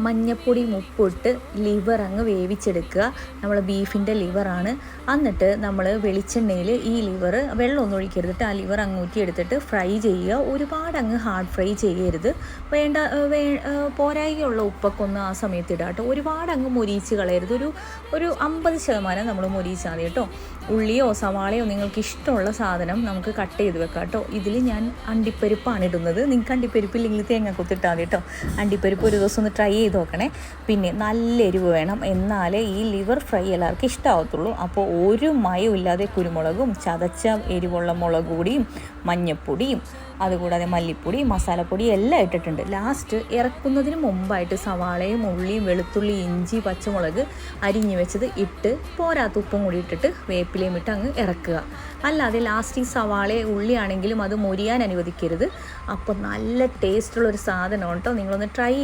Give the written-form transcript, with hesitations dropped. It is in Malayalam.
മഞ്ഞപ്പൊടിയും ഉപ്പിട്ട് ലിവർ അങ്ങ് വേവിച്ചെടുക്കുക. നമ്മൾ ബീഫിൻ്റെ ലിവറാണ്. എന്നിട്ട് നമ്മൾ വെളിച്ചെണ്ണയിൽ ഈ ലിവർ വെള്ളമൊന്നും ഒഴിക്കരുതിട്ട് ആ ലിവർ അങ്ങ് ഊറ്റിയെടുത്തിട്ട് ഫ്രൈ ചെയ്യുക. ഒരുപാട് അങ്ങ് ഹാർഡ് ഫ്രൈ ചെയ്യരുത്. പോരായികയുള്ള ഉപ്പൊക്കെ ഒന്ന് ആ സമയത്ത് ഇടുക കേട്ടോ. ഒരുപാട് അങ്ങ് മൊരിയിച്ച് കളയരുത്. ഒരു 50% നമ്മൾ മൊരിയിച്ചാൽ മതി കേട്ടോ. ഉള്ളിയോ സവാളയോ നിങ്ങൾക്ക് ഇഷ്ടമുള്ള സാധനം നമുക്ക് കട്ട് ചെയ്ത് വെക്കാം കേട്ടോ. ഇതിൽ ഞാൻ അണ്ടിപ്പരിപ്പാണ് ഇടുന്നത്. നിങ്ങൾക്ക് അണ്ടിപ്പരിപ്പില്ലെങ്കിൽ തേങ്ങ കുത്തിട്ടാൽ മതി കേട്ടോ. അണ്ടിപ്പരിപ്പ് ഒരു ദിവസം ഒന്ന് ട്രൈ ചെയ്ത് നോക്കണേ. പിന്നെ നല്ല എരിവ് വേണം, എന്നാലേ ഈ ലിവർ ഫ്രൈ എല്ലാവർക്കും ഇഷ്ടമാകത്തുള്ളൂ. അപ്പോൾ ഒരു മയവും ഇല്ലാതെ കുരുമുളകും ചതച്ച എരിവുള്ള മുളക് പൊടിയും മഞ്ഞൾപ്പൊടിയും അതുകൂടാതെ മല്ലിപ്പൊടി മസാലപ്പൊടി എല്ലാം ഇട്ടിട്ടുണ്ട്. ലാസ്റ്റ് ഇറക്കുന്നതിന് മുമ്പായിട്ട് സവാളയും ഉള്ളിയും വെളുത്തുള്ളി ഇഞ്ചി പച്ചമുളക് അരിഞ്ഞു വെച്ചത് ഇട്ട് പോരാത്ത ഉപ്പും കൂടി ഇട്ടിട്ട് വേപ്പിലയും ഇട്ട് അങ്ങ് ഇറക്കുക. അല്ലാതെ ലാസ്റ്റ് ഈ സവാള ഉള്ളിയാണെങ്കിലും അത് മൊരിയാൻ അനുവദിക്കരുത്. അപ്പോൾ നല്ല ടേസ്റ്റുള്ളൊരു സാധനം കേട്ടോ. നിങ്ങളൊന്ന് ട്രൈ ചെയ്ത്